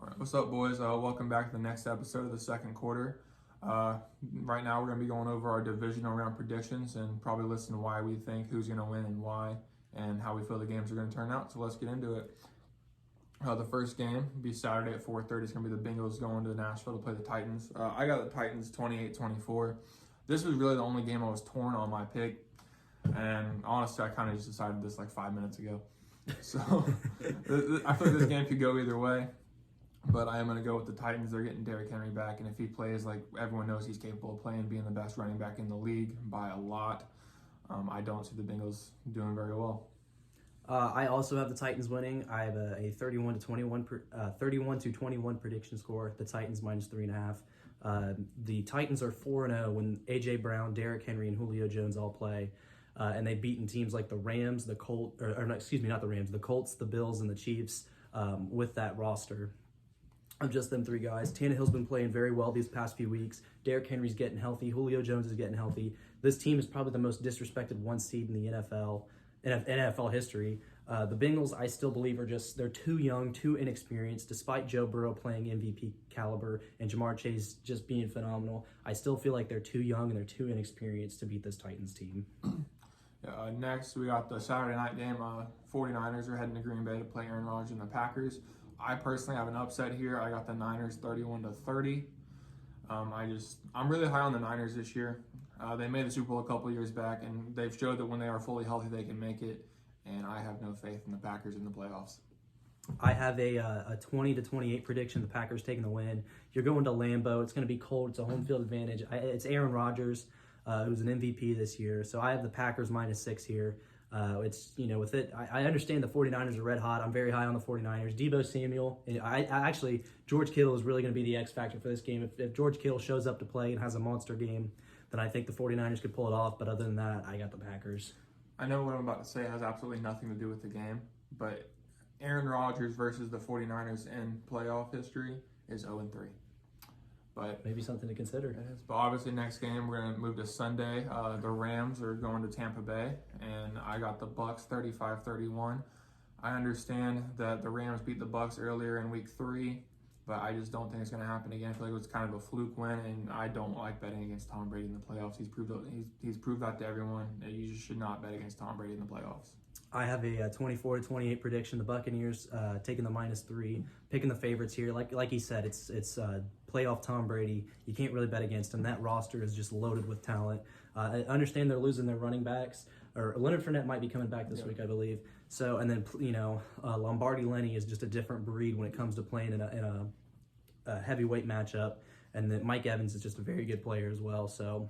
Alright, what's up, boys? Welcome back to the next episode of the second quarter. Right now, we're going to be going over our divisional round predictions and probably listen to why we think who's going to win and why, and how we feel the games are going to turn out. So let's get into it. The first game will be Saturday at 4:30. It's going to be the Bengals going to Nashville to play the Titans. I got the Titans 28-24. This was really the only game I was torn on my pick, and honestly, I kind of just decided this like 5 minutes ago. So I feel like this game could go either way. But I am going to go with the Titans. They're getting Derrick Henry back, and if he plays like everyone knows he's capable of playing, being the best running back in the league by a lot, I don't see the Bengals doing very well. I also have the Titans winning. I have a 31 to 21 prediction score. The Titans minus 3.5. The Titans are 4-0 when A.J. Brown, Derrick Henry, and Julio Jones all play. And they've beaten teams like the Rams, the Colts, the Colts, the Bills, and the Chiefs with that roster of just them three guys. Tannehill's been playing very well these past few weeks. Derrick Henry's getting healthy. Julio Jones is getting healthy. This team is probably the most disrespected one seed in the NFL history. The Bengals, I still believe, they're too young, too inexperienced. Despite Joe Burrow playing MVP caliber and Jamar Chase just being phenomenal, I still feel like they're too young and they're too inexperienced to beat this Titans team. Next, we got the Saturday night game. 49ers are heading to Green Bay to play Aaron Rodgers and the Packers. I personally have an upset here. I got the Niners 31-30. I'm really high on the Niners this year. They made the Super Bowl a couple years back, and they've showed that when they are fully healthy, they can make it. And I have no faith in the Packers in the playoffs. I have a 20-28 prediction. The Packers taking the win. You're going to Lambeau. It's going to be cold. It's a home field advantage. It's Aaron Rodgers, who's an MVP this year. So I have the Packers -6 here. With it, I understand the 49ers are red hot. I'm very high on the 49ers. Deebo Samuel, George Kittle is really going to be the X factor for this game. If George Kittle shows up to play and has a monster game, then I think the 49ers could pull it off. But other than that, I got the Packers. I know what I'm about to say has absolutely nothing to do with the game, but Aaron Rodgers versus the 49ers in playoff history is 0-3. But maybe something to consider. It is. But obviously, next game we're gonna move to Sunday. The Rams are going to Tampa Bay, and I got the Bucks 35-31. I understand that the Rams beat the Bucks earlier in Week 3, but I just don't think it's gonna happen again. I feel like it was kind of a fluke win, and I don't like betting against Tom Brady in the playoffs. He's proved that to everyone. You just should not bet against Tom Brady in the playoffs. I have a 24-28 prediction. The Buccaneers taking the -3, picking the favorites here. Like he said, it's playoff Tom Brady. You can't really bet against him. That roster is just loaded with talent. I understand they're losing their running backs. Or Leonard Fournette might be coming back this week, I believe. So, and then Lombardi Lenny is just a different breed when it comes to playing in a heavyweight matchup. And then Mike Evans is just a very good player as well. So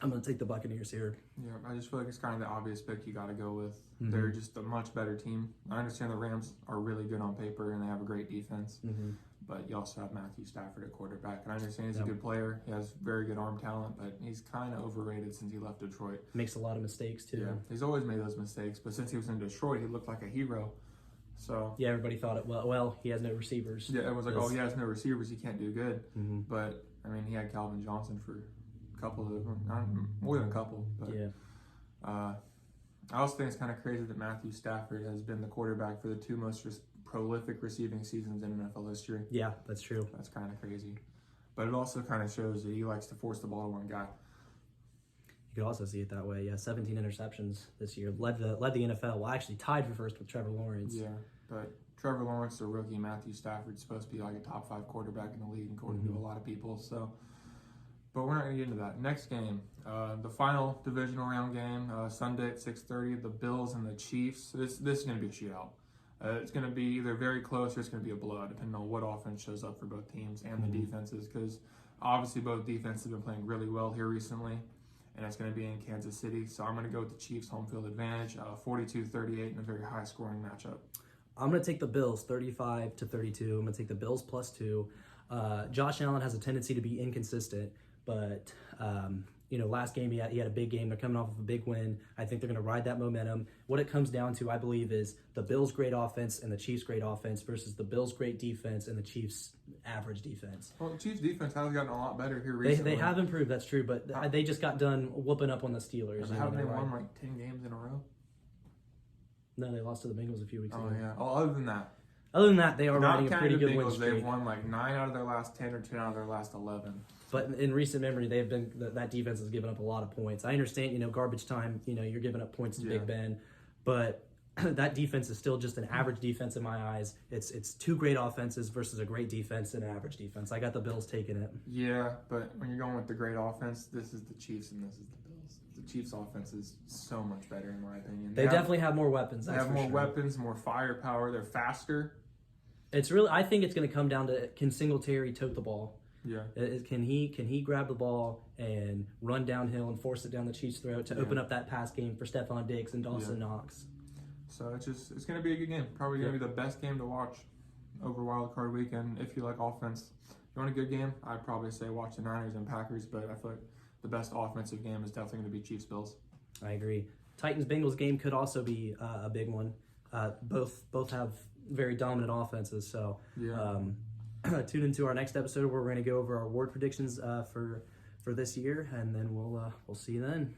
I'm going to take the Buccaneers here. Yeah, I just feel like it's kind of the obvious pick you got to go with. Mm-hmm. They're just a much better team. I understand the Rams are really good on paper and they have a great defense. Mm-hmm. But you also have Matthew Stafford at quarterback. And I understand he's a good player. He has very good arm talent, but he's kind of overrated since he left Detroit. Makes a lot of mistakes, too. Yeah, he's always made those mistakes. But since he was in Detroit, he looked like a hero. So yeah, everybody thought it. Well, he has no receivers. Yeah, it was like, he has no receivers. He can't do good. Mm-hmm. But, I mean, he had Calvin Johnson for more than a couple, but yeah. I also think it's kind of crazy that Matthew Stafford has been the quarterback for the two most prolific receiving seasons in NFL history. Yeah, that's true. That's kind of crazy, but it also kind of shows that he likes to force the ball to one guy. You could also see it that way. Yeah, 17 interceptions this year, led the NFL. Well, actually tied for first with Trevor Lawrence. Yeah, but Trevor Lawrence, the rookie, Matthew Stafford's supposed to be like a top 5 quarterback in the league, according to a lot of people. So. But we're not going to get into that. Next game, the final divisional round game, Sunday at 6:30, the Bills and the Chiefs. This is going to be a shootout. It's going to be either very close or it's going to be a blowout, depending on what offense shows up for both teams and the defenses, because obviously both defenses have been playing really well here recently, and it's going to be in Kansas City. So I'm going to go with the Chiefs' home field advantage, 42-38 in a very high-scoring matchup. I'm going to take the Bills 35-32. I'm going to take the Bills +2. Josh Allen has a tendency to be inconsistent. But, last game he had a big game. They're coming off of a big win. I think they're going to ride that momentum. What it comes down to, I believe, is the Bills' great offense and the Chiefs' great offense versus the Bills' great defense and the Chiefs' average defense. Well, the Chiefs' defense has gotten a lot better here recently. They have improved, that's true, but they just got done whooping up on the Steelers. Haven't they won like 10 games in a row? No, they lost to the Bengals a few weeks ago. Oh, yeah. Well, other than that. Other than that, they are Not riding a pretty counting the good win Bengals, they've streak. won like 9 out of their last 10 or 10 out of their last 11. But in recent memory, they've been that defense has given up a lot of points. I understand, garbage time. You're giving up points to Big Ben, but that defense is still just an average defense in my eyes. It's two great offenses versus a great defense and an average defense. I got the Bills taking it. Yeah, but when you're going with the great offense, this is the Chiefs and this is the Bills. The Chiefs' offense is so much better in my opinion. They definitely have more weapons. They have more weapons, more firepower. They're faster. I think it's going to come down to, can Singletary tote the ball? Yeah. Can he grab the ball and run downhill and force it down the Chiefs' throat to open up that pass game for Stephon Diggs and Dawson Knox? So it's going to be a good game. Probably going to be the best game to watch over Wild Card Weekend if you like offense. If you want a good game, I'd probably say watch the Niners and Packers, but I feel like the best offensive game is definitely going to be Chiefs-Bills. I agree. Titans-Bengals game could also be a big one. Both have very dominant offenses, so tune into our next episode where we're going to go over our award predictions for this year, and then we'll see you then.